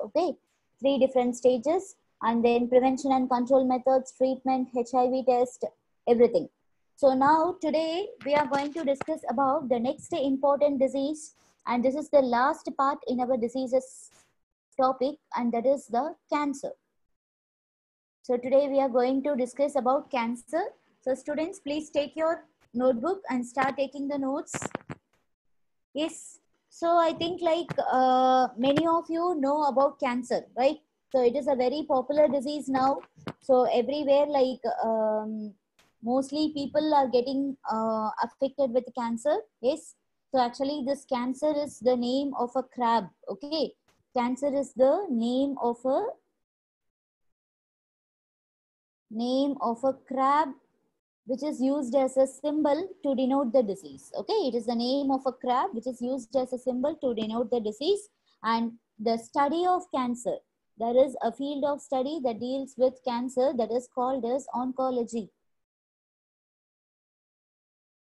Okay, 3 different stages, and then prevention and control methods, treatment, HIV test, everything. So now today we are going to discuss about the next important disease, and this is the last part in our diseases topic, and that is the cancer. So today we are going to discuss about cancer. So students, please take your notebook and start taking the notes. Yes. So I think like many of you know about cancer, right? So it is a very popular disease now. So everywhere, like mostly people are getting affected with cancer. Yes. So actually this cancer is the name of a crab. Okay. Cancer is the name of a crab, which is used as a symbol to denote the disease. Okay, it is the name of a crab which is used as a symbol to denote the disease. And the study of cancer, there is a field of study that deals with cancer that is called as oncology.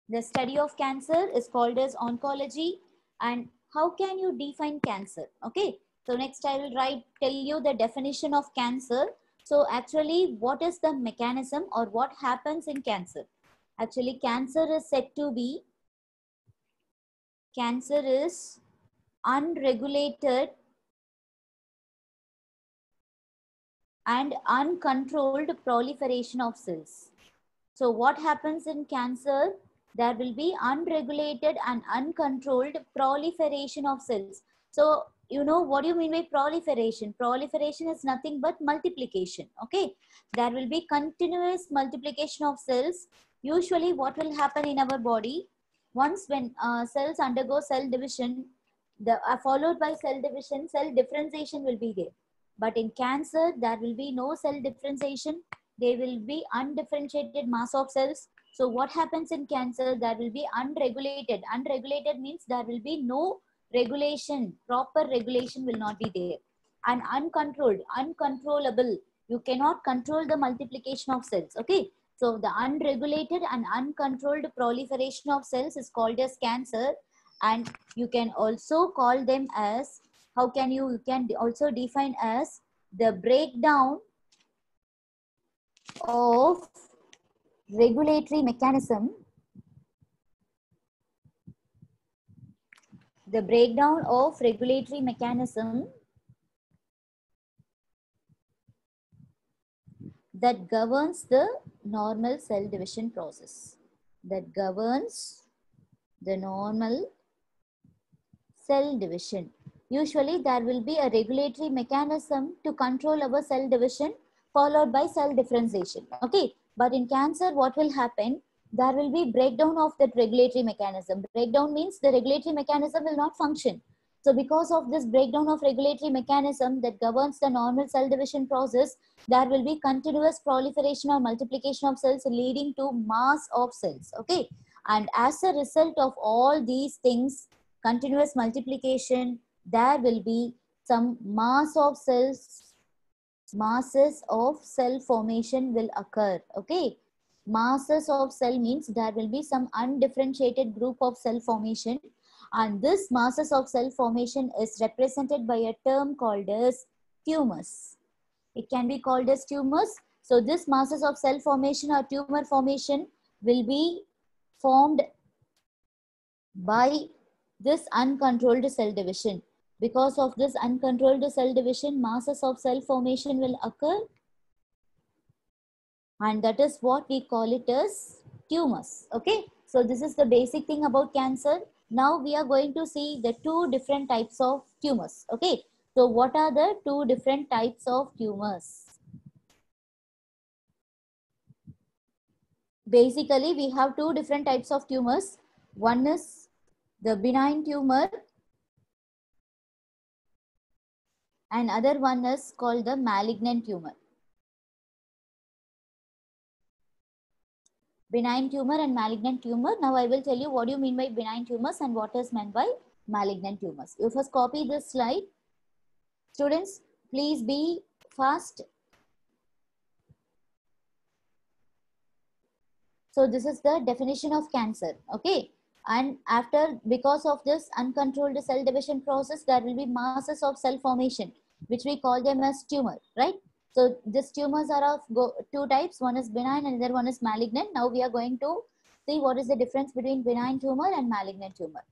The study of cancer is called as oncology. And how can you define cancer? Okay, so next I will tell you the definition of cancer. So actually, what is the mechanism or what happens in cancer? Actually, cancer is said to be, cancer is unregulated and uncontrolled proliferation of cells. So what happens in cancer? There will be unregulated and uncontrolled proliferation of cells. So you know what do you mean by proliferation? Proliferation is nothing but multiplication. Okay, there will be continuous multiplication of cells. Usually what will happen in our body, once when cells undergo cell division, followed by cell division, cell differentiation will be there. But in cancer, there will be no cell differentiation. There will be undifferentiated mass of cells. So what happens in cancer? There will be unregulated. Unregulated means there will be no regulation. Proper regulation will not be there. And uncontrolled, uncontrollable. You cannot control the multiplication of cells. Okay. So the unregulated and uncontrolled proliferation of cells is called as cancer. And you can also call them as, how can you can also define as the breakdown of regulatory mechanism. The breakdown of regulatory mechanism that governs the normal cell division process. That governs the normal cell division. Usually there will be a regulatory mechanism to control our cell division followed by cell differentiation. Okay, but in cancer what will happen? There will be breakdown of that regulatory mechanism. Breakdown means the regulatory mechanism will not function. So because of this breakdown of regulatory mechanism that governs the normal cell division process, there will be continuous proliferation or multiplication of cells leading to mass of cells. Okay, and as a result of all these things, continuous multiplication, there will be some mass of cells, masses of cell formation will occur. Okay, masses of cell means there will be some undifferentiated group of cell formation, and this masses of cell formation is represented by a term called as tumors. It can be called as tumors. So this masses of cell formation or tumor formation will be formed by this uncontrolled cell division. Because of this uncontrolled cell division, masses of cell formation will occur, and that is what we call it as tumors. Okay, so this is the basic thing about cancer. Now we are going to see the 2 different types of tumors. Okay, so what are the 2 different types of tumors? Basically, we have 2 different types of tumors. One is the benign tumor, and other one is called the malignant tumor. Benign tumor and malignant tumor. Now I will tell you what do you mean by benign tumors and what is meant by malignant tumors. You first copy this slide. Students, please be fast. So this is the definition of cancer. Okay. And after, because of this uncontrolled cell division process, there will be masses of cell formation. which we call them as tumor, right? So these tumors are of two types. One is benign and the other one is malignant. Now we are going to see what is the difference between benign tumor and malignant tumor.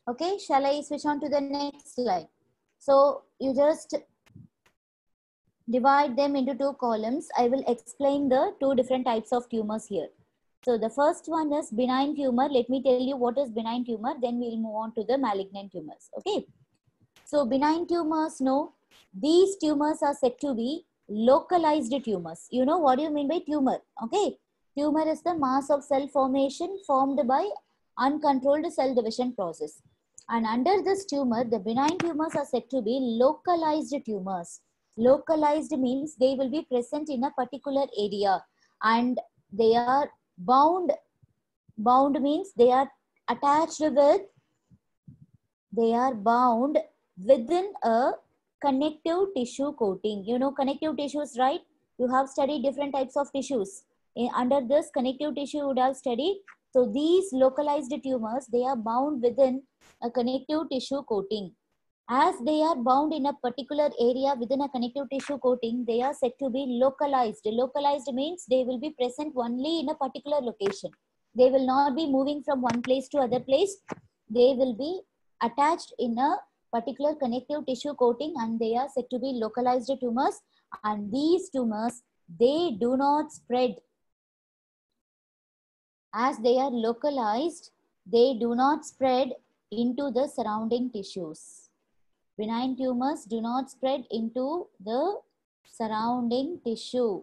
Okay, shall I switch on to the next slide? So you just divide them into two columns. I will explain the two different types of tumors here. So the first one is benign tumor. Let me tell you what is benign tumor, then we'll move on to the malignant tumors. Okay. So benign tumors, no, these tumors are said to be localized tumors. You know what do you mean by tumor? Okay. Tumor is the mass of cell formation formed by uncontrolled cell division process. And under this tumor, the benign tumors are said to be localized tumors. Localized means they will be present in a particular area and they are bound. Bound means they are attached with, they are bound within a connective tissue coating. You know connective tissues, right? You have studied different types of tissues. Under this connective tissue you would have studied. So these localized tumors, they are bound within a connective tissue coating. As they are bound in a particular area within a connective tissue coating, they are said to be localized. Localized means they will be present only in a particular location. They will not be moving from one place to other place. They will be attached in a particular connective tissue coating and they are said to be localized tumors. And these tumors, they do not spread. As they are localized, they do not spread into the surrounding tissues. Benign tumors do not spread into the surrounding tissue.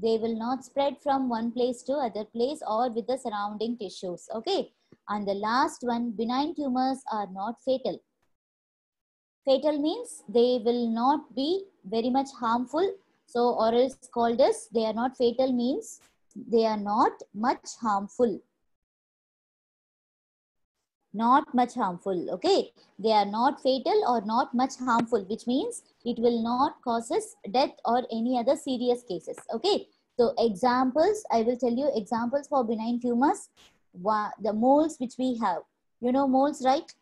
They will not spread from one place to other place or with the surrounding tissues. Okay. And the last one, benign tumors are not fatal. Fatal means they will not be very much harmful. So, or else called as they are not fatal means they are not much harmful. Not much harmful. Okay. They are not fatal or not much harmful, which means it will not causes death or any other serious cases. Okay. So examples, I will tell you examples for benign tumors. The moles which we have. You know moles, right?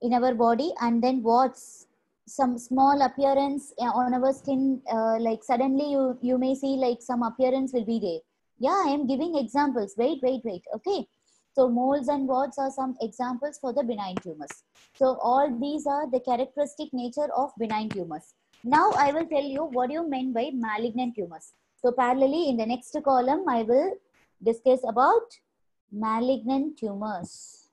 In our body, and then warts, some small appearance on our skin, like suddenly you may see like some appearance will be there. Yeah, I am giving examples. Wait. Okay. So moles and warts are some examples for the benign tumors. So all these are the characteristic nature of benign tumors. Now I will tell you what you mean by malignant tumors. So parallelly in the next column, I will discuss about malignant tumors.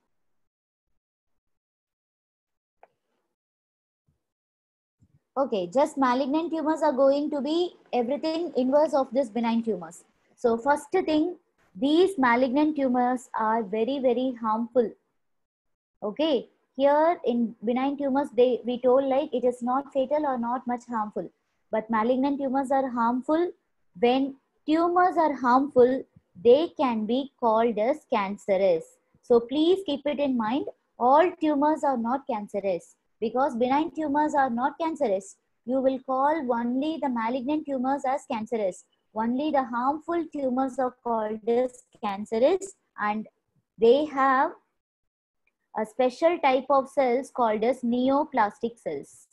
Okay, just malignant tumors are going to be everything inverse of this benign tumors. So first thing, these malignant tumors are very, very harmful. Okay, here in benign tumors, we told like it is not fatal or not much harmful. But malignant tumors are harmful. When tumors are harmful, they can be called as cancerous. So please keep it in mind. All tumors are not cancerous. Because benign tumors are not cancerous, you will call only the malignant tumors as cancerous. Only the harmful tumors are called as cancerous, and they have a special type of cells called as neoplastic cells.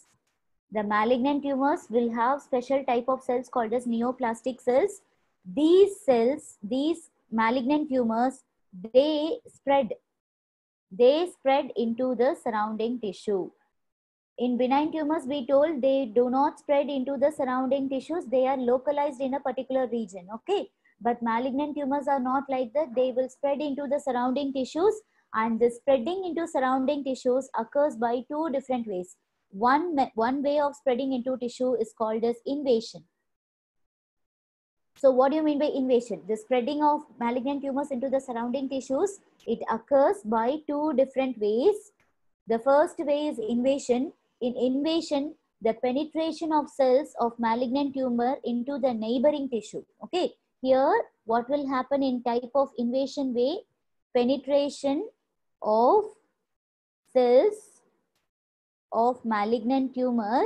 The malignant tumors will have special type of cells called as neoplastic cells. These cells, these malignant tumors, they spread into the surrounding tissue. In benign tumors, we told they do not spread into the surrounding tissues. They are localized in a particular region. Okay. But malignant tumors are not like that. They will spread into the surrounding tissues, and the spreading into surrounding tissues occurs by two different ways. One way of spreading into tissue is called as invasion. So what do you mean by invasion? The spreading of malignant tumors into the surrounding tissues, it occurs by two different ways. The first way is invasion. In invasion, the penetration of cells of malignant tumor into the neighboring tissue. Okay. Here, what will happen in type of invasion way? Penetration of cells of malignant tumor.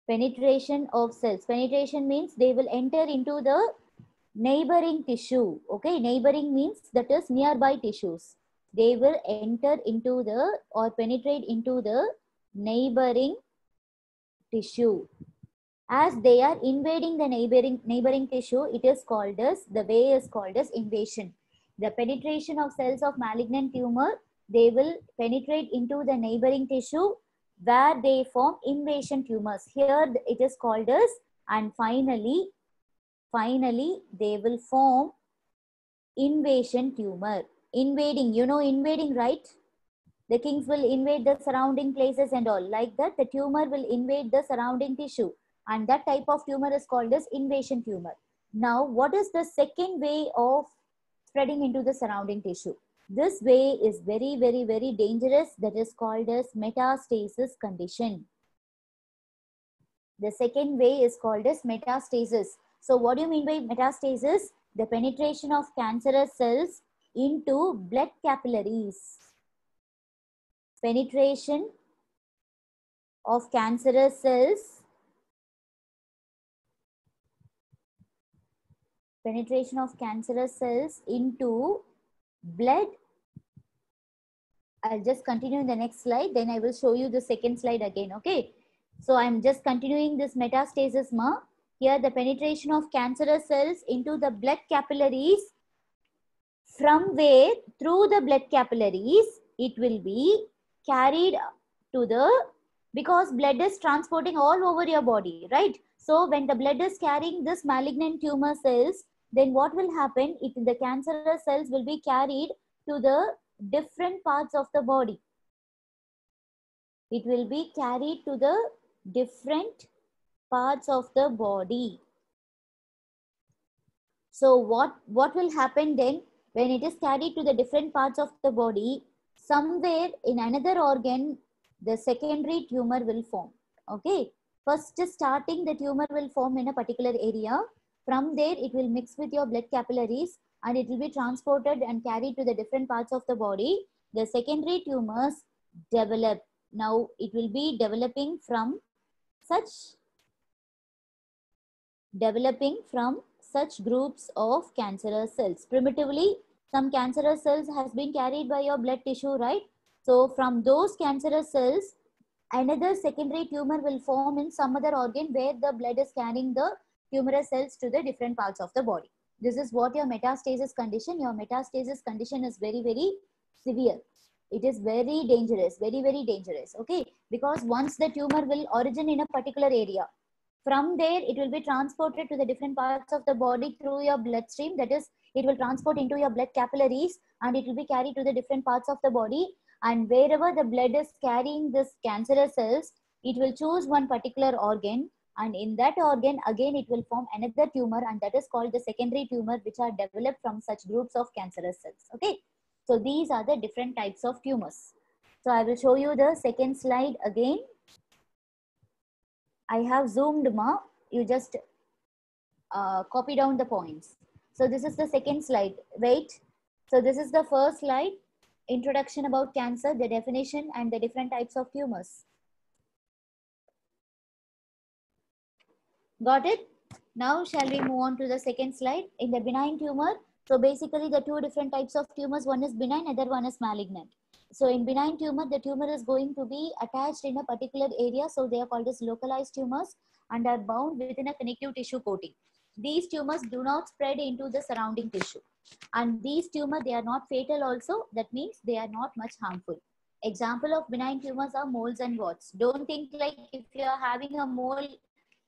Penetration of cells. Penetration means they will enter into the neighboring tissue. Okay, neighboring means that is nearby tissues. They will enter into the or penetrate into the neighboring tissue. As they are invading the neighboring tissue, it is called as, the way is called as invasion. The penetration of cells of malignant tumor, they will penetrate into the neighboring tissue where they form invasion tumors. Here it is called as, and finally they will form invasion tumor. Invading, you know invading, right? The kings will invade the surrounding places and all. Like that, the tumor will invade the surrounding tissue. And that type of tumor is called as invasion tumor. Now, what is the second way of spreading into the surrounding tissue? This way is very, very, very dangerous. That is called as metastasis condition. The second way is called as metastasis. So what do you mean by metastasis? The penetration of cancerous cells into blood capillaries. Penetration of cancerous cells. Penetration of cancerous cells into blood. I'll just continue in the next slide. Then I will show you the second slide again. Okay. So I'm just continuing this metastasis. Here the penetration of cancerous cells into the blood capillaries, from where through the blood capillaries it will be carried to the, because blood is transporting all over your body, right? So when the blood is carrying this malignant tumor cells, then what will happen? The cancerous cells will be carried to the different parts of the body. It will be carried to the different parts of the body. So what will happen then? When it is carried to the different parts of the body, somewhere in another organ, the secondary tumor will form. Okay. First starting, the tumor will form in a particular area. From there, it will mix with your blood capillaries and it will be transported and carried to the different parts of the body. The secondary tumors develop. Now, it will be developing from such groups of cancerous cells. Primitively, some cancerous cells has been carried by your blood tissue, right? So from those cancerous cells, another secondary tumor will form in some other organ where the blood is carrying the tumorous cells to the different parts of the body. This is what your metastasis condition. Your metastasis condition is very, very severe. It is very dangerous, very, very dangerous. Okay, because once the tumor will origin in a particular area, from there it will be transported to the different parts of the body through your bloodstream. That is, it will transport into your blood capillaries and it will be carried to the different parts of the body. And wherever the blood is carrying this cancerous cells, it will choose one particular organ, and in that organ again it will form another tumor, and that is called the secondary tumor, which are developed from such groups of cancerous cells. Okay, so these are the different types of tumors. So I will show you the second slide again. I have zoomed, you just copy down the points. So this is the second slide. Wait. So this is the first slide. Introduction about cancer, the definition and the different types of tumors. Got it? Now shall we move on to the second slide? In the benign tumor, so basically the two different types of tumors, one is benign, other one is malignant. So in benign tumor, the tumor is going to be attached in a particular area. So they are called as localized tumors and are bound within a connective tissue coating. These tumors do not spread into the surrounding tissue. And these tumors, they are not fatal also. That means they are not much harmful. Example of benign tumors are moles and warts. Don't think like if you are having a mole,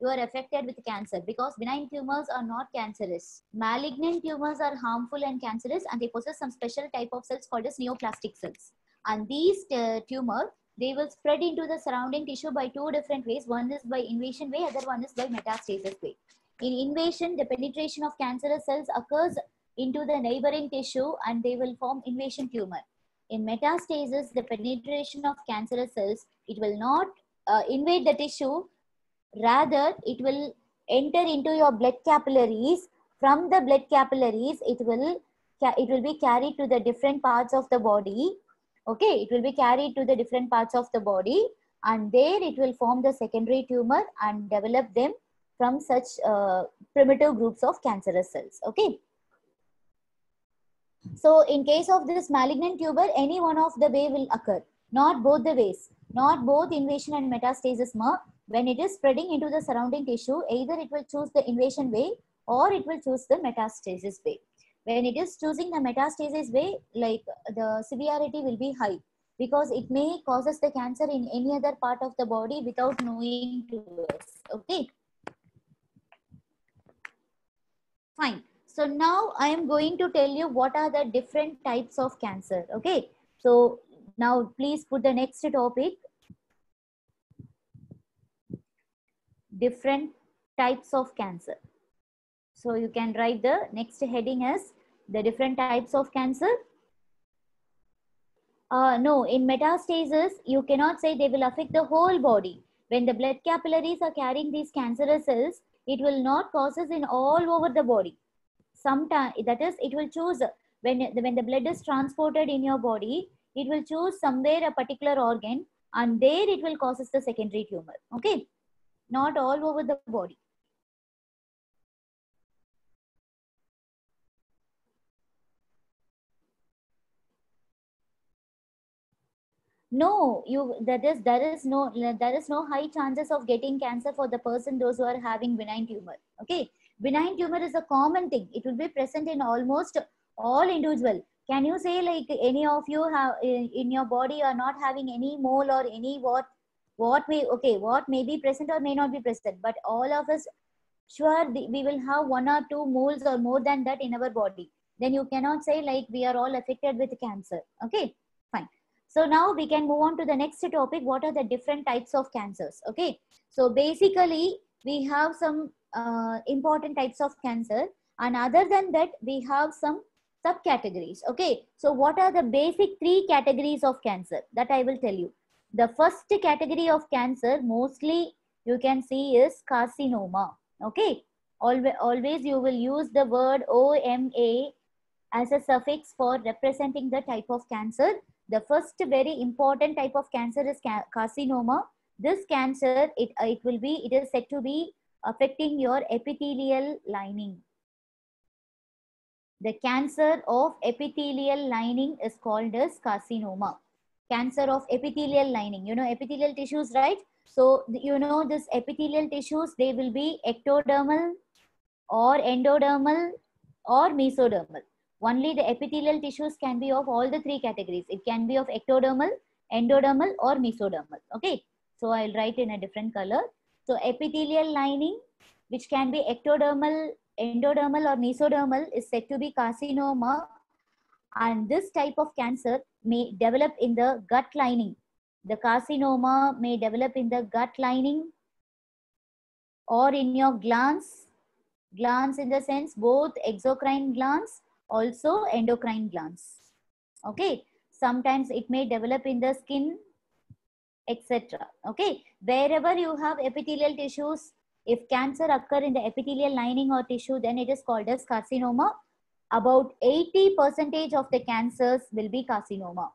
you are affected with cancer, because benign tumors are not cancerous. Malignant tumors are harmful and cancerous, and they possess some special type of cells called as neoplastic cells. And these tumor, they will spread into the surrounding tissue by two different ways. One is by invasion way, other one is by metastasis way. In invasion, the penetration of cancerous cells occurs into the neighboring tissue and they will form invasion tumor. In metastasis, the penetration of cancerous cells, it will not invade the tissue, rather it will enter into your blood capillaries. From the blood capillaries, it will be carried to the different parts of the body. Okay, it will be carried to the different parts of the body, and there it will form the secondary tumor and develop them. from such primitive groups of cancerous cells. Okay. So in case of this malignant tumor, any one of the way will occur, not both the ways, not both invasion and metastasis. When it is spreading into the surrounding tissue, either it will choose the invasion way or it will choose the metastasis way. When it is choosing the metastasis way, like the severity will be high because it may causes the cancer in any other part of the body without knowing to us. Okay. Fine. So now I am going to tell you what are the different types of cancer. Okay. So now please put the next topic. Different types of cancer. So you can write the next heading as the different types of cancer. No, in metastasis, you cannot say they will affect the whole body. When the blood capillaries are carrying these cancerous cells, it will not causes in all over the body. Sometimes, that is, it will choose when the blood is transported in your body, it will choose somewhere a particular organ and there it will causes the secondary tumor. Okay, not all over the body. No, there is no high chances of getting cancer for the person those who are having benign tumor. Okay, benign tumor is a common thing. It will be present in almost all individual. Can you say like any of you have in your body are not having any mole or any what may be present or may not be present, but all of us sure we will have one or two moles or more than that in our body. Then you cannot say like we are all affected with cancer. Okay, fine. So now we can move on to the next topic. What are the different types of cancers? Okay. So basically we have some important types of cancer, and other than that we have some subcategories. Okay. So what are the basic three categories of cancer that I will tell you? The first category of cancer mostly you can see is carcinoma. Okay. Always you will use the word OMA as a suffix for representing the type of cancer. The first very important type of cancer is carcinoma. This cancer, it is said to be affecting your epithelial lining. The cancer of epithelial lining is called as carcinoma. Cancer of epithelial lining. You know epithelial tissues, right? So you know this epithelial tissues, they will be ectodermal or endodermal or mesodermal. Only the epithelial tissues can be of all the three categories. It can be of ectodermal, endodermal or mesodermal. Okay. So I'll write in a different color. So epithelial lining, which can be ectodermal, endodermal or mesodermal, is said to be carcinoma. And this type of cancer may develop in the gut lining. The carcinoma may develop in the gut lining or in your glands. Glands in the sense both exocrine glands, also endocrine glands. Okay. Sometimes it may develop in the skin, etc. Okay. Wherever you have epithelial tissues, if cancer occur in the epithelial lining or tissue, then it is called as carcinoma. About 80% of the cancers will be carcinoma.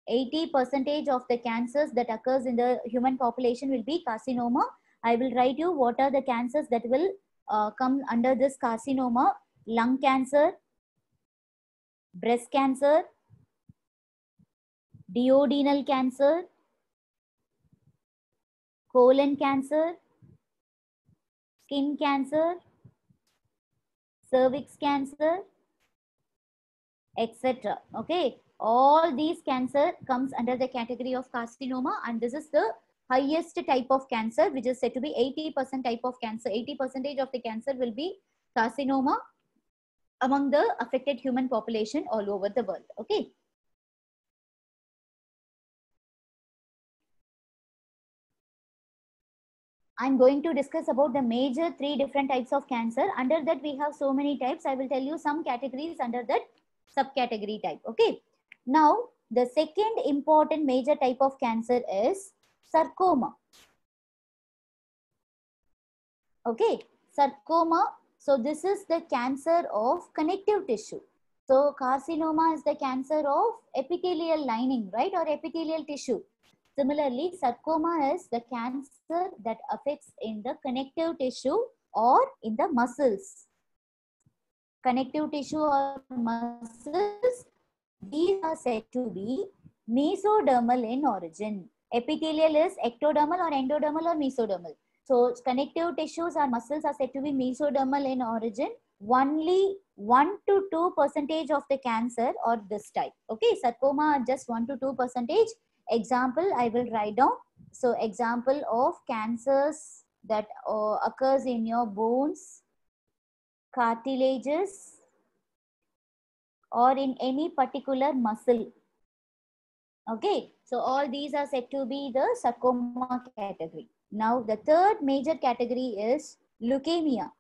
80% of the cancers that occurs in the human population will be carcinoma. I will write you what are the cancers that will come under this carcinoma: lung cancer, breast cancer, duodenal cancer, colon cancer, skin cancer, cervix cancer, etc. Okay, all these cancer comes under the category of carcinoma, and this is the highest type of cancer, which is said to be 80% type of cancer. 80% of the cancer will be carcinoma among the affected human population all over the world. Okay. I'm going to discuss about the major three different types of cancer. Under that we have so many types. I will tell you some categories under that subcategory type. Okay. Now the second important major type of cancer is sarcoma. Okay. Sarcoma. So this is the cancer of connective tissue. So carcinoma is the cancer of epithelial lining, right, or epithelial tissue. Similarly, sarcoma is the cancer that affects in the connective tissue or in the muscles. Connective tissue or muscles, these are said to be mesodermal in origin. Epithelial is ectodermal or endodermal or mesodermal. So connective tissues or muscles are said to be mesodermal in origin. Only 1 to 2% of the cancer or this type. Okay, sarcoma are just 1 to 2%. Example, I will write down. So example of cancers that occurs in your bones, cartilages, or in any particular muscle. Okay, so all these are said to be the sarcoma category. Now the third major category is leukemia.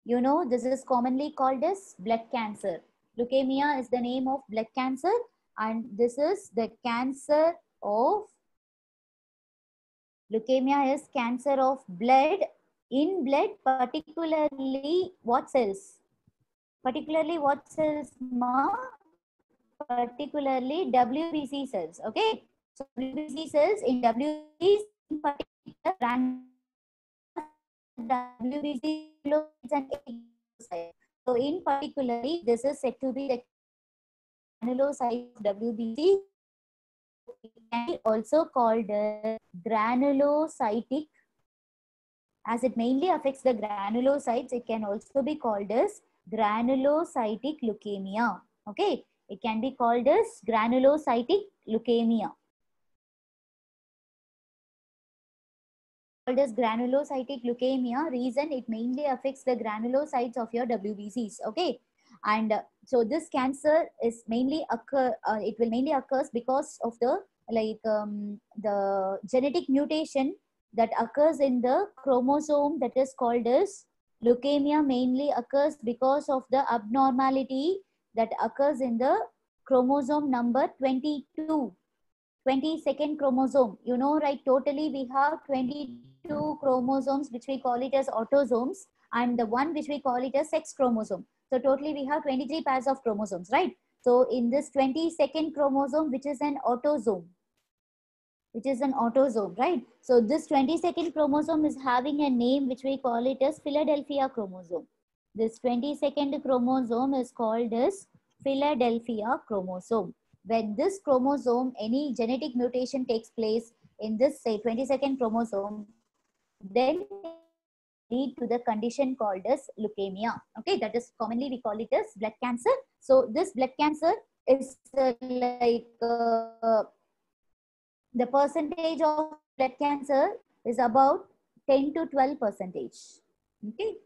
You know, this is commonly called as blood cancer. Leukemia is the name of blood cancer, and this is the cancer of leukemia is cancer of blood, in blood, particularly what cells? Particularly what cells, ma? Particularly WBC cells. Okay, so WBC cells in WBC in particular, WBC is an egg. So in particularly, this is said to be the granulocyte of WBC. It can be also called granulocytic. As it mainly affects the granulocytes, it can also be called as granulocytic leukemia. Okay, it can be called as granulocytic leukemia. Called as granulocytic leukemia. Reason, it mainly affects the granulocytes of your WBCs. Okay, and so this cancer is mainly it will mainly occurs because of the the genetic mutation that occurs in the chromosome that is called as leukemia. Mainly occurs because of the abnormality that occurs in the chromosome number 22nd chromosome. You know, right? Totally we have 22 chromosomes, which we call it as autosomes, and the one which we call it as sex chromosome. So totally we have 23 pairs of chromosomes, right? So in this 22nd chromosome, which is an autosome, right? So this 22nd chromosome is having a name which we call it as Philadelphia chromosome. This 22nd chromosome is called as Philadelphia chromosome. When this chromosome, any genetic mutation takes place in this, say, 22nd chromosome, then lead to the condition called as leukemia. Okay, that is commonly we call it as blood cancer. So this blood cancer is the percentage of blood cancer is about 10 to 12%. Okay.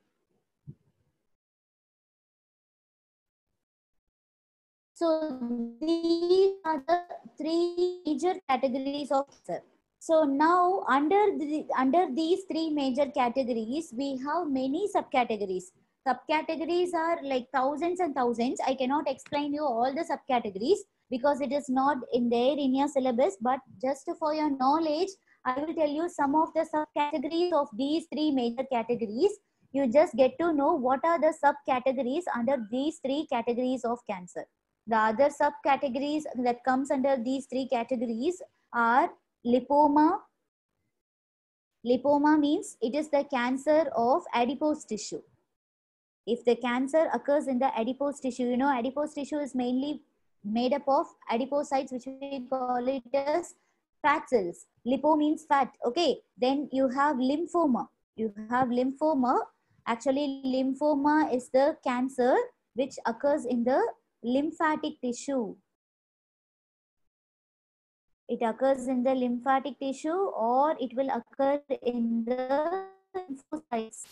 So these are the three major categories of cancer. So now under these three major categories, we have many subcategories. Subcategories are like thousands and thousands. I cannot explain you all the subcategories because it is not in there in your syllabus, but just for your knowledge, I will tell you some of the subcategories of these three major categories. You just get to know what are the subcategories under these three categories of cancer. The other subcategories that comes under these three categories are lipoma. Lipoma means it is the cancer of adipose tissue. If the cancer occurs in the adipose tissue, you know, adipose tissue is mainly made up of adipocytes, which we call it as fat cells. Lipo means fat. Okay. Then you have lymphoma. You have lymphoma. Actually, lymphoma is the cancer which occurs in the lymphatic tissue. It occurs in the lymphatic tissue, or it will occur in the lymphocytes.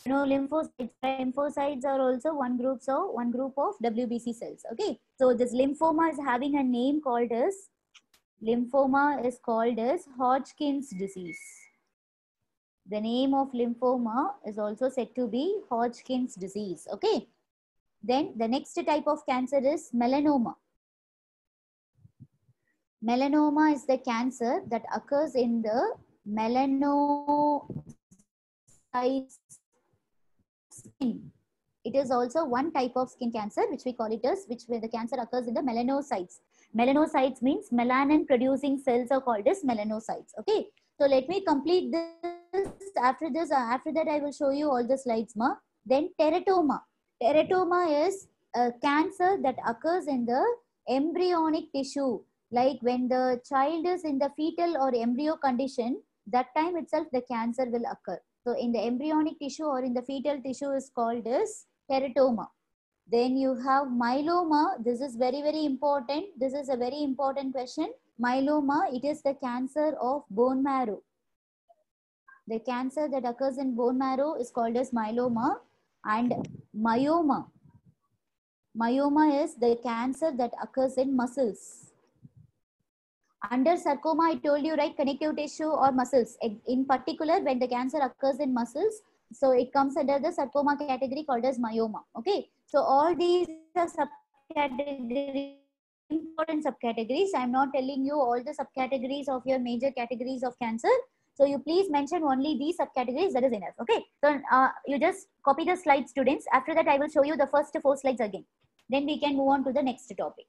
You know, lymphocytes are also one group of WBC cells. Okay, so this lymphoma is having a name called as Hodgkin's disease. The name of lymphoma is also said to be Hodgkin's disease. Okay, then the next type of cancer is melanoma. Melanoma is the cancer that occurs in the melanocytes skin. It is also one type of skin cancer, which we call it as, where the cancer occurs in the melanocytes. Melanocytes means melanin producing cells are called as melanocytes. Okay. So let me complete this. After that, I will show you all the slides, ma. Then teratoma. Teratoma is a cancer that occurs in the embryonic tissue. Like when the child is in the fetal or embryo condition, that time itself the cancer will occur. So in the embryonic tissue or in the fetal tissue is called as teratoma. Then you have myeloma. This is very, very important. This is a very important question. Myeloma, it is the cancer of bone marrow. The cancer that occurs in bone marrow is called as myeloma. And myoma. Myoma is the cancer that occurs in muscles. Under sarcoma, I told you, right, connective tissue or muscles. In particular, when the cancer occurs in muscles, so it comes under the sarcoma category called as myoma. Okay. So all these are subcategories, important subcategories. I'm not telling you all the subcategories of your major categories of cancer. So you please mention only these subcategories, that is enough. Okay. So you just copy the slides, students. After that, I will show you the first 4 slides again. Then we can move on to the next topic.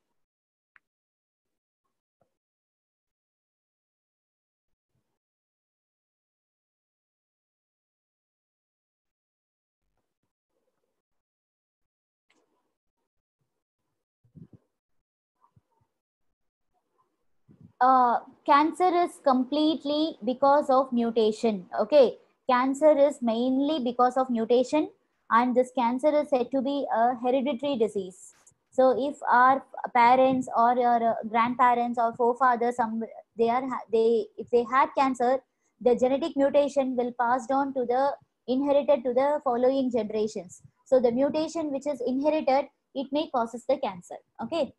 Cancer is completely because of mutation. Okay, cancer is mainly because of mutation, and this cancer is said to be a hereditary disease. So if our parents or your grandparents or forefathers, if they had cancer, the genetic mutation will passed on to the inherited to the following generations. So the mutation which is inherited, it may causes the cancer. Okay.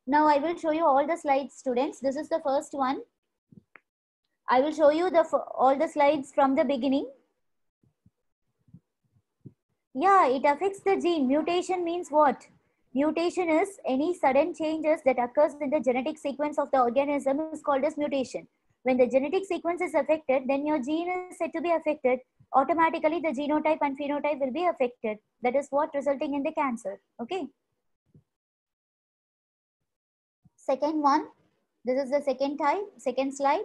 Now I will show you all the slides, students. This is the first one. I will show you all the slides from the beginning. Yeah, it affects the gene. Mutation means what? Mutation is any sudden changes that occurs in the genetic sequence of the organism is called as mutation. When the genetic sequence is affected, then your gene is said to be affected. Automatically, the genotype and phenotype will be affected. That is what resulting in the cancer. Okay. Second one. This is the second type, second slide.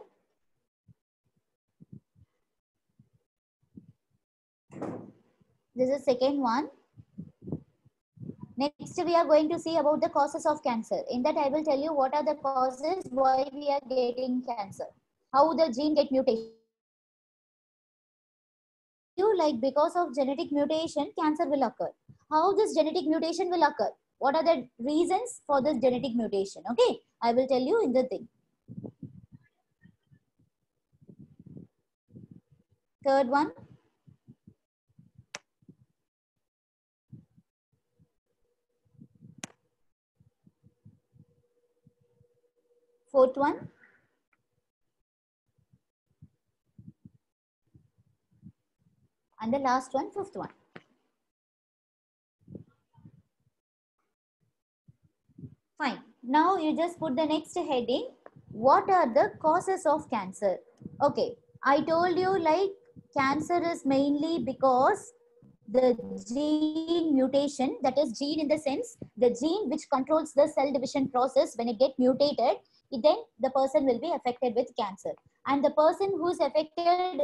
This is second one. Next, we are going to see about the causes of cancer. In that, I will tell you what are the causes, why we are getting cancer, how the gene get mutation. Like because of genetic mutation, cancer will occur. How this genetic mutation will occur? What are the reasons for this genetic mutation? Okay, I will tell you in the thing. Third one. Fourth one. And the last one, fifth one. Fine. Now you just put the next heading. What are the causes of cancer? Okay. I told you like cancer is mainly because the gene mutation, that is gene in the sense, the gene which controls the cell division process, when it get mutated, then the person will be affected with cancer. And the person who is affected,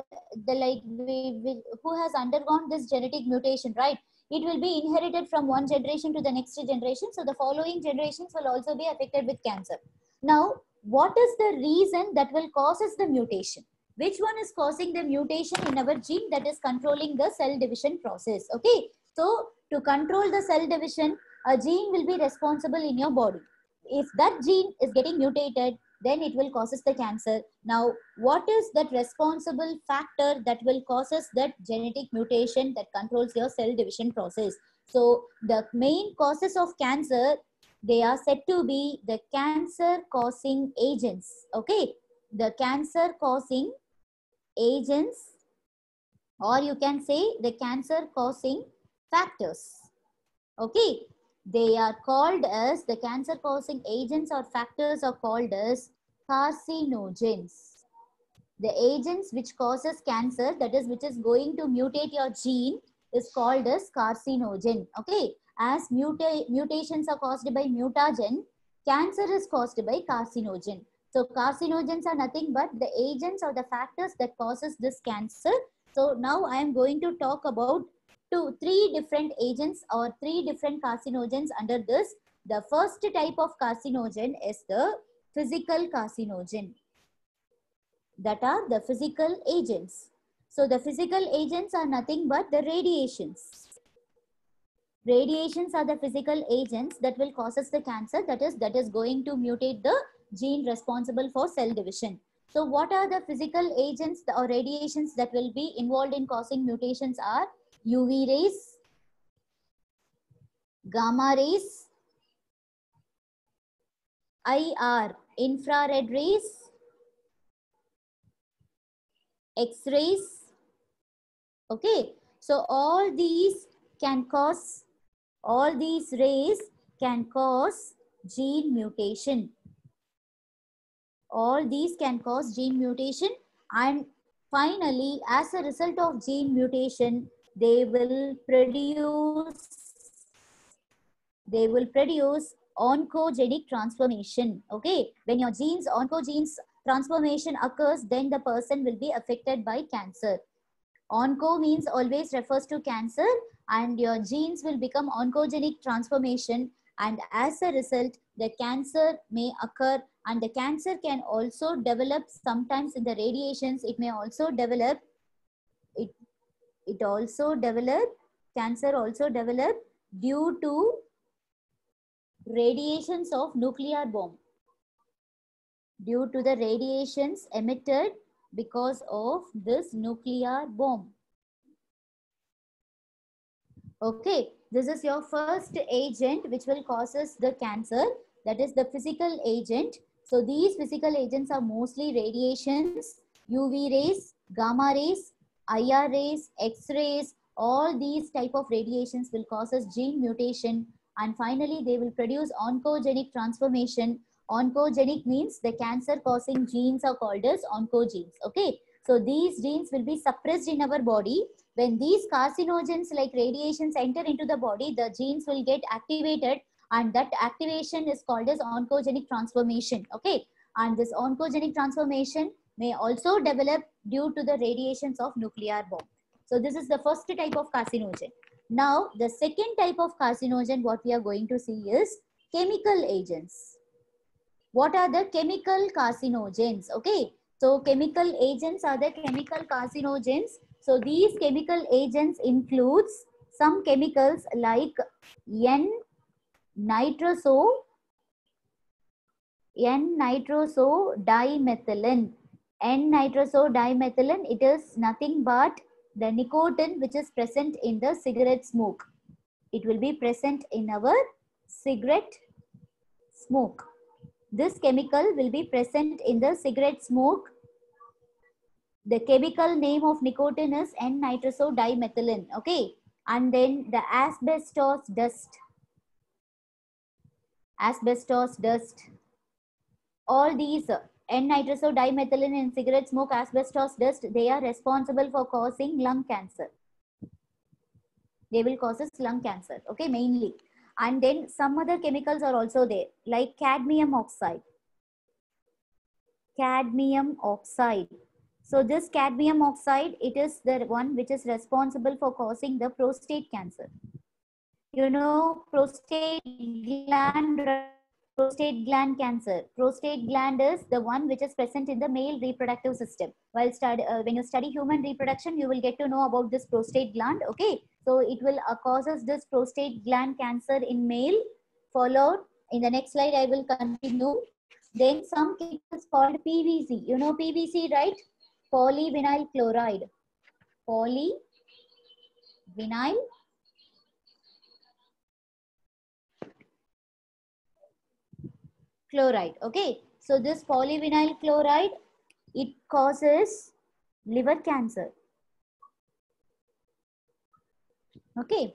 who has undergone this genetic mutation, right? It will be inherited from one generation to the next generation. So the following generations will also be affected with cancer. Now, what is the reason that will causes the mutation? Which one is causing the mutation in our gene that is controlling the cell division process? Okay. So to control the cell division, a gene will be responsible in your body. If that gene is getting mutated, then it will causes the cancer. Now, what is that responsible factor that will causes that genetic mutation that controls your cell division process? So the main causes of cancer, they are said to be the cancer causing agents. Okay. The cancer causing agents, or you can say the cancer causing factors. Okay. They are called as, the cancer causing agents or factors are called as carcinogens. The agents which causes cancer, that is which is going to mutate your gene, is called as carcinogen. Okay, as mutations are caused by mutagen, cancer is caused by carcinogen. So carcinogens are nothing but the agents or the factors that causes this cancer. So now I am going to talk about three different agents or three different carcinogens under this. The first type of carcinogen is the physical carcinogen. That are the physical agents. So the physical agents are nothing but the radiations. Radiations are the physical agents that will causes the cancer, that is going to mutate the gene responsible for cell division. So what are the physical agents or radiations that will be involved in causing mutations are UV rays, gamma rays, IR, infrared rays, X-rays. Okay, so all these rays can cause gene mutation. All these can cause gene mutation, and finally, as a result of gene mutation, they will produce oncogenic transformation. Okay, when your oncogenes transformation occurs, then the person will be affected by cancer. Onco means always refers to cancer, and your genes will become oncogenic transformation, and as a result the cancer may occur, and the cancer can also develop sometimes in the radiations. It may also develop cancer also develop due to radiations of nuclear bomb, due to the radiations emitted because of this nuclear bomb. Okay, this is your first agent which will causes the cancer, that is the physical agent. So these physical agents are mostly radiations, UV rays, gamma rays, IR rays, X-rays. All these type of radiations will causes gene mutation, and finally they will produce oncogenic transformation. Oncogenic means the cancer causing genes are called as oncogenes. Okay, so these genes will be suppressed in our body. When these carcinogens like radiations enter into the body, the genes will get activated, and that activation is called as oncogenic transformation. Okay, and this oncogenic transformation may also develop due to the radiations of nuclear bomb. So this is the first type of carcinogen. Now the second type of carcinogen what we are going to see is chemical agents. What are the chemical carcinogens? Okay, so chemical agents are the chemical carcinogens. So these chemical agents includes some chemicals like N-nitrosodimethylen. N-nitrosodimethylen, it is nothing but the nicotine which is present in the cigarette smoke. It will be present in our cigarette smoke. This chemical will be present in the cigarette smoke. The chemical name of nicotine is N-nitrosodimethylen. Okay, and then the asbestos dust. All these N-nitrosodimethylen in cigarette smoke, asbestos dust, they are responsible for causing lung cancer. They will cause lung cancer. Okay, mainly. And then some other chemicals are also there, like cadmium oxide. So this cadmium oxide, it is the one which is responsible for causing the prostate cancer. You know, prostate gland cancer. Prostate gland is the one which is present in the male reproductive system. While when you study human reproduction, you will get to know about this prostate gland. Okay, so it will causes this prostate gland cancer in male. Followed in the next slide, I will continue. Then some chemicals called PVC. You know PVC, right? Polyvinyl chloride. Polyvinyl chloride. Okay, so this polyvinyl chloride, it causes liver cancer. Okay,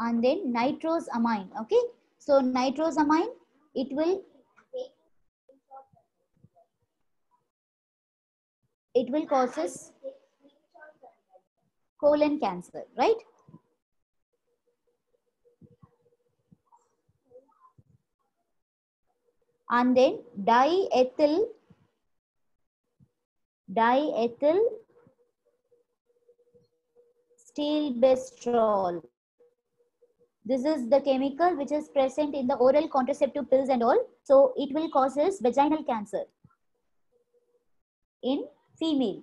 and then nitrosamine. Okay, so nitrosamine, it will causes colon cancer, right? And then diethyl stilbestrol. This is the chemical which is present in the oral contraceptive pills and all. So it will causes vaginal cancer in female.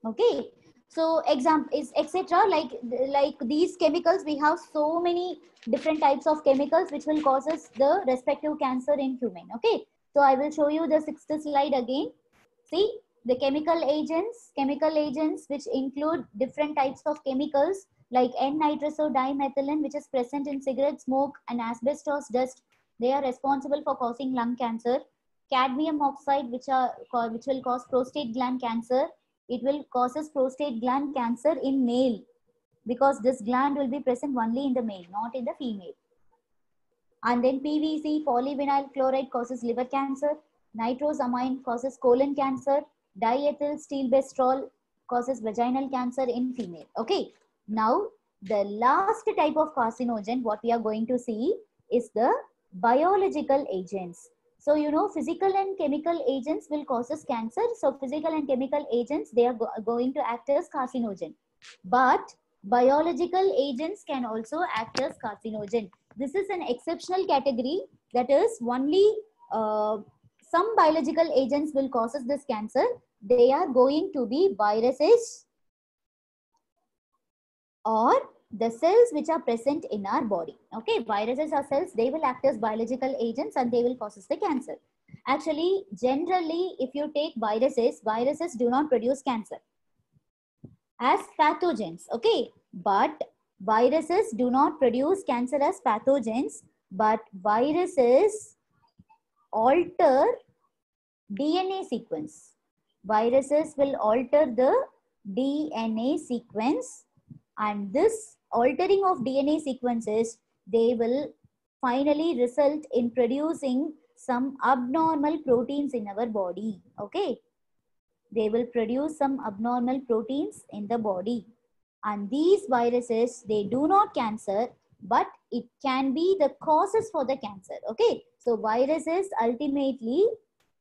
Okay, so example is etc. Like these chemicals, we have so many different types of chemicals which will causes the respective cancer in human. Okay, so I will show you the sixth slide again. See, the chemical agents which include different types of chemicals like N-nitrosodimethylene, which is present in cigarette smoke and asbestos dust. They are responsible for causing lung cancer. Cadmium oxide, which will cause prostate gland cancer. It will causes prostate gland cancer in male because this gland will be present only in the male, not in the female. And then PVC, polyvinyl chloride, causes liver cancer. Nitrosamine causes colon cancer. Diethyl stilbestrol causes vaginal cancer in female. Okay. Now, the last type of carcinogen, what we are going to see is the biological agents. So, you know, physical and chemical agents will causes cancer. So, physical and chemical agents, they are going to act as carcinogen. But biological agents can also act as carcinogen. This is an exceptional category, that is only some biological agents will causes this cancer. They are going to be viruses or the cells which are present in our body. Okay, viruses are cells, they will act as biological agents and they will causes the cancer. Actually, generally, if you take viruses do not produce cancer as pathogens. Okay, but viruses do not produce cancer as pathogens, but viruses alter DNA sequence. Viruses will alter the DNA sequence, and this altering of DNA sequences, they will finally result in producing some abnormal proteins in our body. Okay, they will produce some abnormal proteins in the body, and these viruses, they do not cancer, but it can be the causes for the cancer. Okay, so viruses ultimately,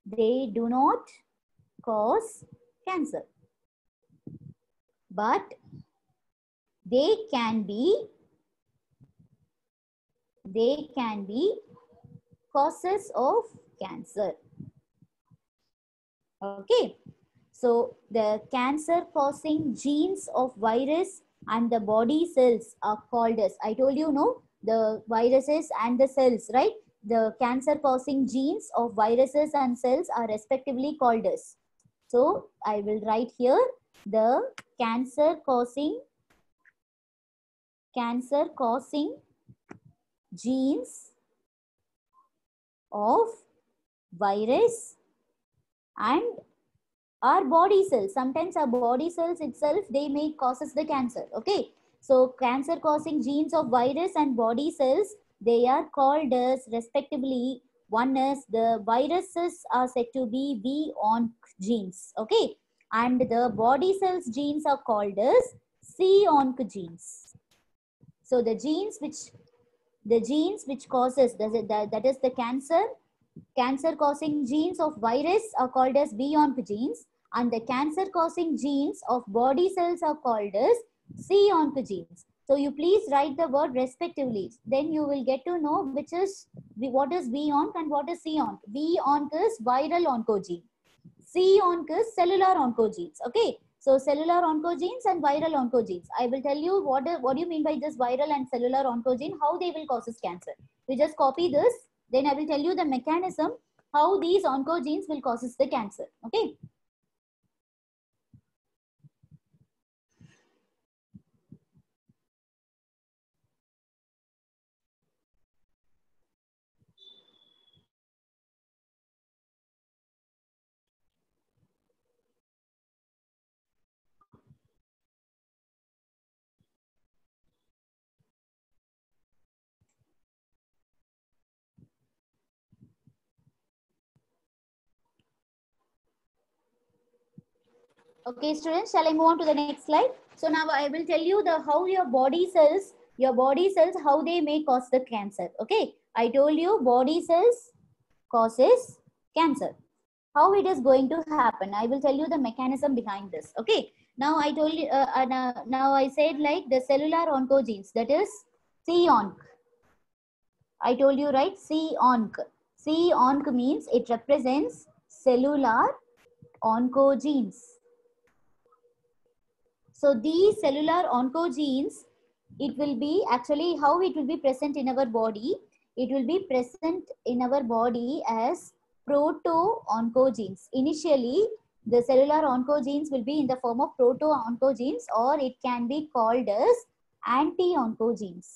they do not cause cancer, but they can be causes of cancer. Okay, so the cancer causing genes of virus and the body cells are called as, I told you, no, the viruses and the cells, right? The cancer causing genes of viruses and cells are respectively called as. So I will write here the cancer causing genes of virus and our body cells. Sometimes our body cells itself, they may causes the cancer. Okay, so cancer causing genes of virus and body cells, they are called as respectively, one is the viruses are said to be V-onc genes. Okay, and the body cells genes are called as C-onc genes. So the genes which causes that is the cancer causing genes of virus are called as V-onc genes, and the cancer causing genes of body cells are called as C-onc genes. So you please write the word respectively, then you will get to know what is V-onc and what is C-onc. V-onc is viral oncogene, C-onc is cellular oncogenes. Okay, so cellular oncogenes and viral oncogenes. I will tell you what do you mean by this viral and cellular oncogene, how they will causes cancer. You just copy this, then I will tell you the mechanism how these oncogenes will causes the cancer. Okay. Okay, students, shall I move on to the next slide? So now I will tell you the how your body cells, how they may cause the cancer. Okay, I told you body cells causes cancer. How it is going to happen? I will tell you the mechanism behind this. Okay, now I told you, now I said like the cellular oncogenes, that is C-onc. I told you, right? C-onc. C-onc means it represents cellular oncogenes. So these cellular oncogenes, it will be actually how it will be present in our body. It will be present in our body as proto-oncogenes. Initially, the cellular oncogenes will be in the form of proto-oncogenes, or it can be called as anti-oncogenes.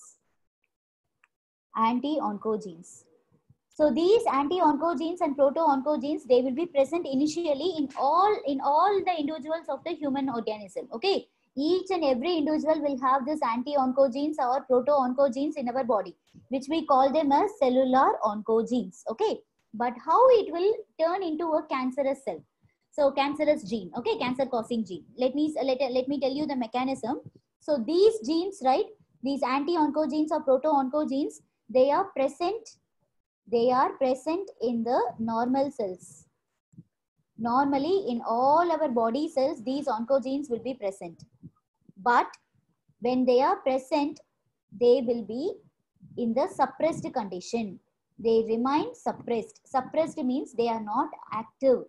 Anti-oncogenes. So these anti-oncogenes and proto-oncogenes, they will be present initially in all the individuals of the human organism. Okay, each and every individual will have this anti-oncogenes or proto-oncogenes in our body, which we call them as cellular oncogenes. Okay, but how it will turn into a cancerous cell? So cancerous gene. Okay, cancer causing gene. Let me tell you the mechanism. So these genes, right? These anti-oncogenes or proto-oncogenes, they are present in the normal cells. Normally, in all our body cells, these oncogenes will be present. But when they are present, they will be in the suppressed condition. They remain suppressed. Suppressed means they are not active.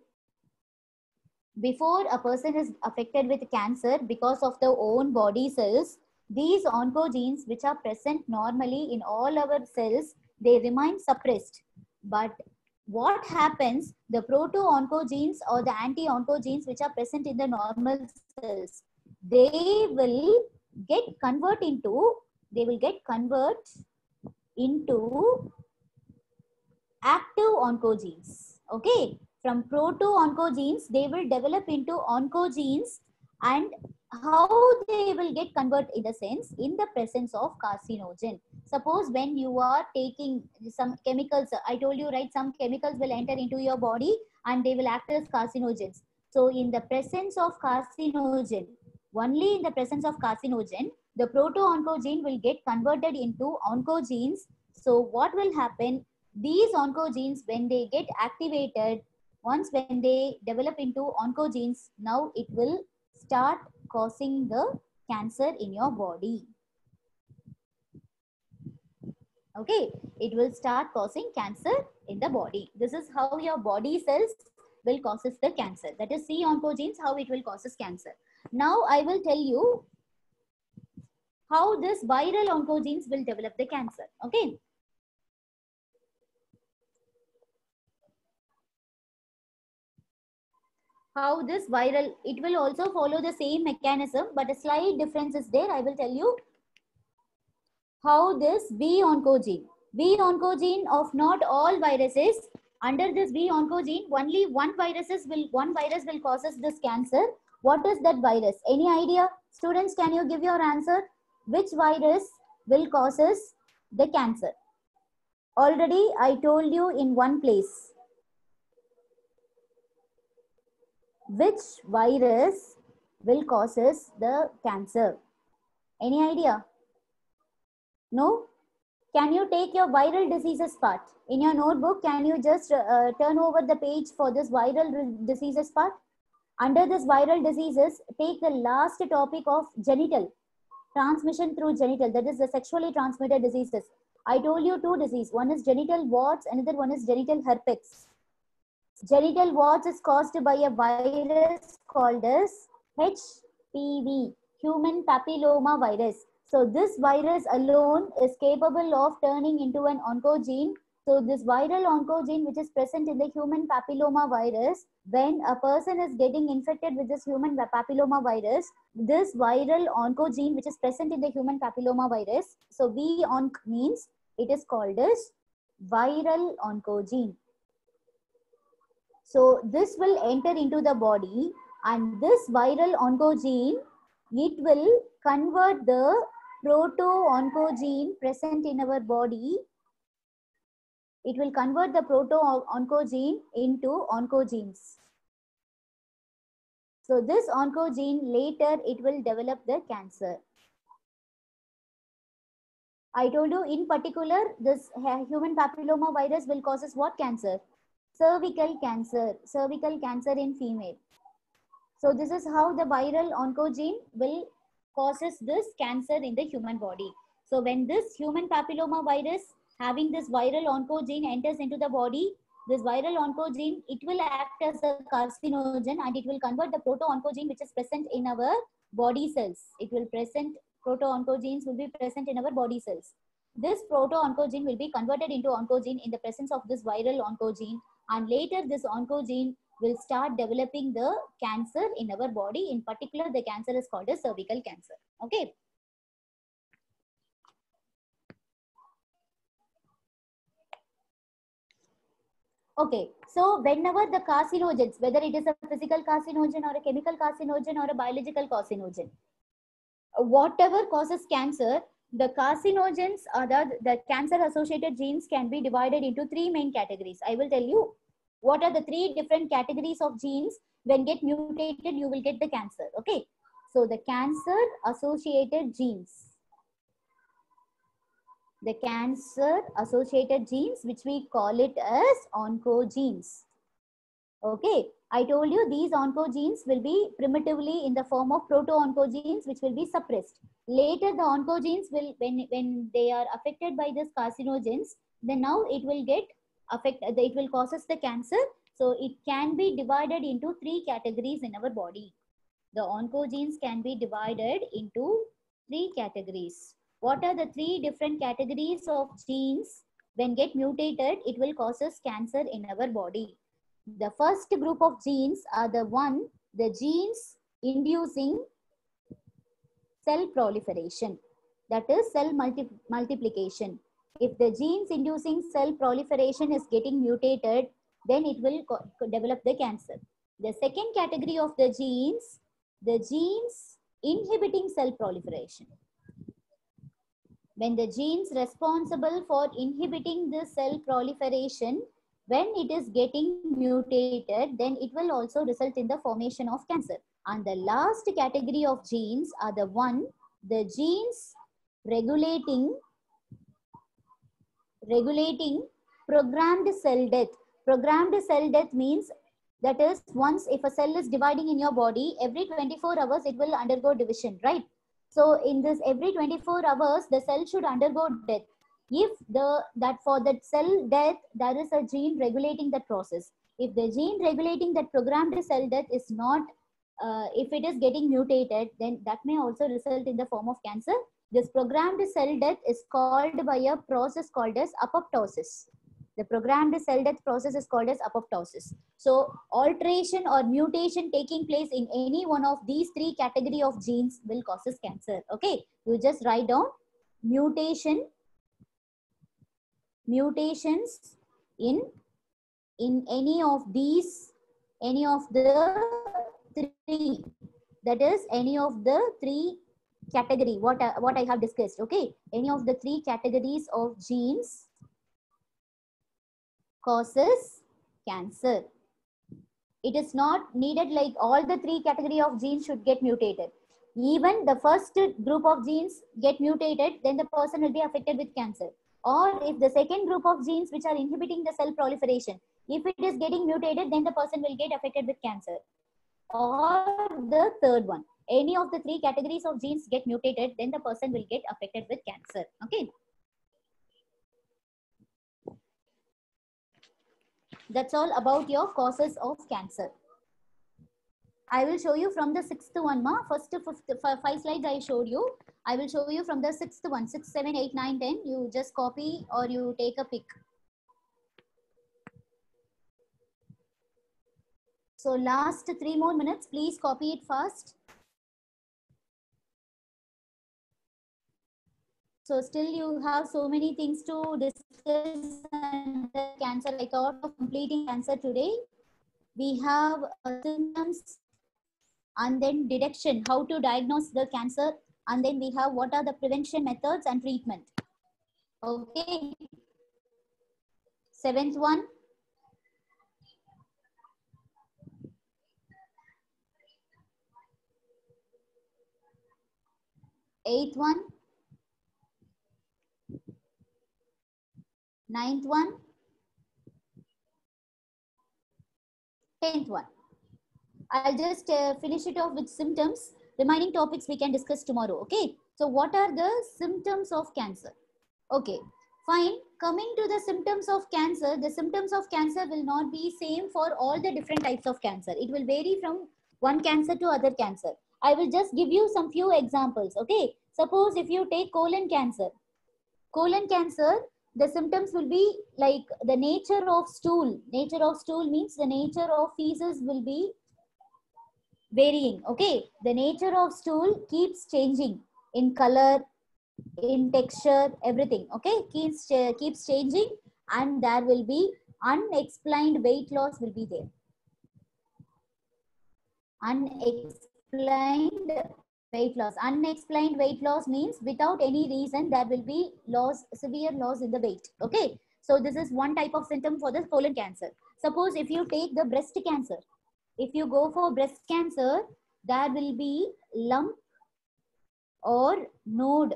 Before a person is affected with cancer because of their own body cells, these oncogenes, which are present normally in all our cells, they remain suppressed. But what happens, the proto-oncogenes or the anti-oncogenes which are present in the normal cells, they will get convert into active oncogenes. Okay, from proto-oncogenes, they will develop into oncogenes, and how they will get converted in the sense in the presence of carcinogen. Suppose when you are taking some chemicals, I told you, right, some chemicals will enter into your body and they will act as carcinogens. So in the presence of carcinogen, only in the presence of carcinogen, the proto-oncogene will get converted into oncogenes. So what will happen? These oncogenes, when they get activated, once when they develop into oncogenes, now it will start causing the cancer in your body. Okay, it will start causing cancer in the body. This is how your body cells will causes the cancer. That is C oncogenes, how it will causes cancer. Now I will tell you how this viral oncogenes will develop the cancer. Okay. How this viral, it will also follow the same mechanism, but a slight difference is there. I will tell you how this V oncogene of not all viruses, under this V oncogene, only one virus will causes this cancer. What is that virus? Any idea? Students, can you give your answer? Which virus will causes the cancer? Already I told you in one place. Which virus will causes the cancer? Any idea? No? Can you take your viral diseases part? In your notebook, can you just turn over the page for this viral diseases part? Under this viral diseases, take the last topic of genital. Transmission through genital, that is the sexually transmitted diseases. I told you two diseases. One is genital warts, another one is genital herpes. Genital warts is caused by a virus called as HPV, human papilloma virus. So this virus alone is capable of turning into an oncogene. So this viral oncogene which is present in the human papilloma virus, when a person is getting infected with this human papilloma virus, this viral oncogene which is present in the human papilloma virus, so V-onc means it is called as viral oncogene. So this will enter into the body, and this viral oncogene, it will convert the proto-oncogene present in our body. It will convert the proto-oncogene into oncogenes. So this oncogene later it will develop the cancer. I told you in particular this human papilloma virus will causes what cancer? Cervical cancer. Cervical cancer in female. So this is how the viral oncogene will causes this cancer in the human body. So when this human papilloma virus having this viral oncogene enters into the body, this viral oncogene, it will act as a carcinogen and it will convert the proto-oncogene which is present in our body cells. It will present, proto-oncogenes will be present in our body cells. This proto-oncogene will be converted into oncogene in the presence of this viral oncogene, and later this oncogene will start developing the cancer in our body. In particular, the cancer is called as cervical cancer. Okay. Okay, so whenever the carcinogens, whether it is a physical carcinogen or a chemical carcinogen or a biological carcinogen, whatever causes cancer, the carcinogens or the cancer associated genes can be divided into three main categories. I will tell you what are the three different categories of genes. When get mutated, you will get the cancer. Okay, so the cancer associated genes, the cancer associated genes, which we call it as oncogenes. Okay, I told you these oncogenes will be primitively in the form of proto-oncogenes, which will be suppressed. Later, the oncogenes will, when they are affected by this carcinogens, then now it will get affected, it will causes the cancer. So it can be divided into three categories in our body. The oncogenes can be divided into three categories. What are the three different categories of genes? When get mutated, it will causes cancer in our body. The first group of genes are the genes inducing cell proliferation, that is cell multiplication. If the genes inducing cell proliferation is getting mutated, then it will develop the cancer. The second category of the genes inhibiting cell proliferation. When the genes responsible for inhibiting the cell proliferation, when it is getting mutated, then it will also result in the formation of cancer. And the last category of genes are the genes regulating programmed cell death. Programmed cell death means, that is, once if a cell is dividing in your body, every 24 hours it will undergo division, right? So in this every 24 hours, the cell should undergo death. If for that cell death, there is a gene regulating that process. If the gene regulating that programmed cell death is not, if it is getting mutated, then that may also result in the form of cancer. This programmed cell death is called by a process called as apoptosis. The programmed cell death process is called as apoptosis. So alteration or mutation taking place in any one of these three category of genes will causes cancer. Okay, you just write down mutations in any of the three, that is any of the three category what I have discussed. Okay, any of the three categories of genes causes cancer. It is not needed like all the three category of genes should get mutated. Even the first group of genes get mutated, then the person will be affected with cancer. Or if the second group of genes which are inhibiting the cell proliferation, if it is getting mutated, then the person will get affected with cancer. Or the third one, any of the three categories of genes get mutated, then the person will get affected with cancer. Okay. That's all about your causes of cancer. I will show you from the sixth one, ma. First 5 slides I showed you. I will show you from the sixth one, 6, 7, 8, 9, 10. You just copy or you take a pic. So last 3 more minutes, please copy it fast. So still you have so many things to discuss and cancer. I thought of completing cancer today. We have symptoms and then detection, how to diagnose the cancer. And then we have what are the prevention methods and treatment. Okay. 7th one. 8th one, 9th one, 10th one. I'll just finish it off with symptoms. Remaining topics we can discuss tomorrow. Okay. So what are the symptoms of cancer? Okay, fine. Coming to the symptoms of cancer, the symptoms of cancer will not be same for all the different types of cancer. It will vary from one cancer to other cancer. I will just give you some few examples. Okay. Suppose if you take colon cancer, the symptoms will be like the nature of stool. Nature of stool means the nature of feces will be varying. Okay, the nature of stool keeps changing in color, in texture, everything. Okay, keeps changing, and there will be unexplained weight loss will be there. Unexplained weight loss means without any reason there will be severe loss in the weight. Okay, so this is one type of symptom for the colon cancer. Suppose if you take the breast cancer, if you go for breast cancer, there will be lump or node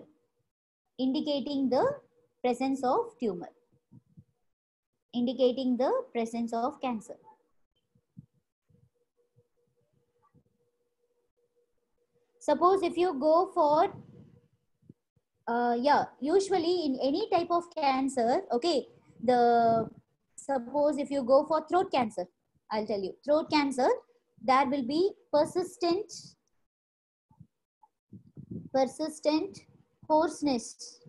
indicating the presence of tumor, indicating the presence of cancer. Suppose if you go for usually in any type of cancer, okay, suppose if you go for throat cancer, I'll tell you, throat cancer, there will be persistent hoarseness.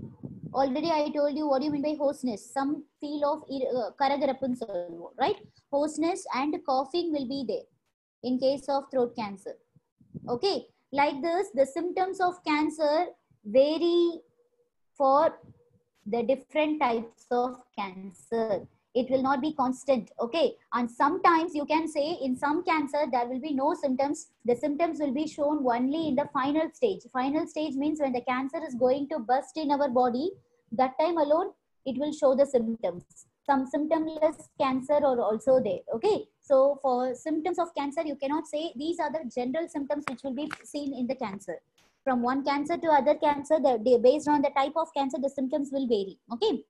Already I told you what do you mean by hoarseness. Some feel of karagarappun, right? Hoarseness and coughing will be there in case of throat cancer. Okay, like this, the symptoms of cancer vary for the different types of cancer. It will not be constant. Okay, and sometimes you can say in some cancer there will be no symptoms. The symptoms will be shown only in the final stage. Final stage means when the cancer is going to burst in our body, that time alone it will show the symptoms. Some symptomless cancer are also there. Okay, so for symptoms of cancer you cannot say these are the general symptoms which will be seen in the cancer. From one cancer to other cancer, based on the type of cancer, the symptoms will vary. Okay,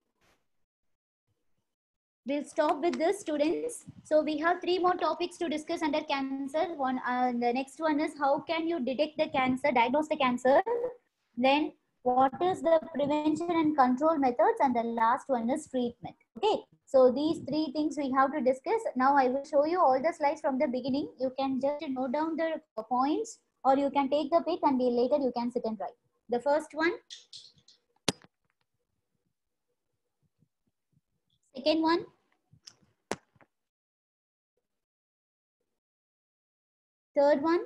we'll stop with this, students. So we have 3 more topics to discuss under cancer. The next one is how can you detect the cancer, diagnose the cancer, then what is the prevention and control methods, and the last one is treatment. Okay, so these 3 things we have to discuss. Now I will show you all the slides from the beginning. You can just note down the points, or you can take the pic and later you can sit and write. The first one, second one, third one,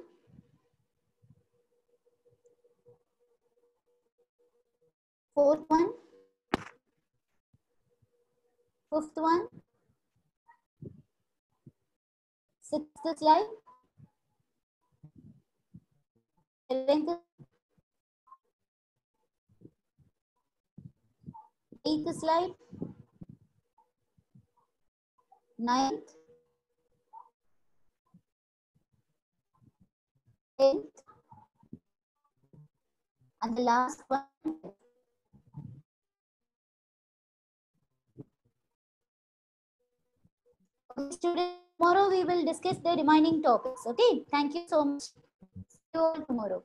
fourth one, fifth one, sixth slide, seventh, eighth slide, ninth, 10th, and the last one. Okay, students, tomorrow we will discuss the remaining topics. Okay, thank you so much. See you all tomorrow.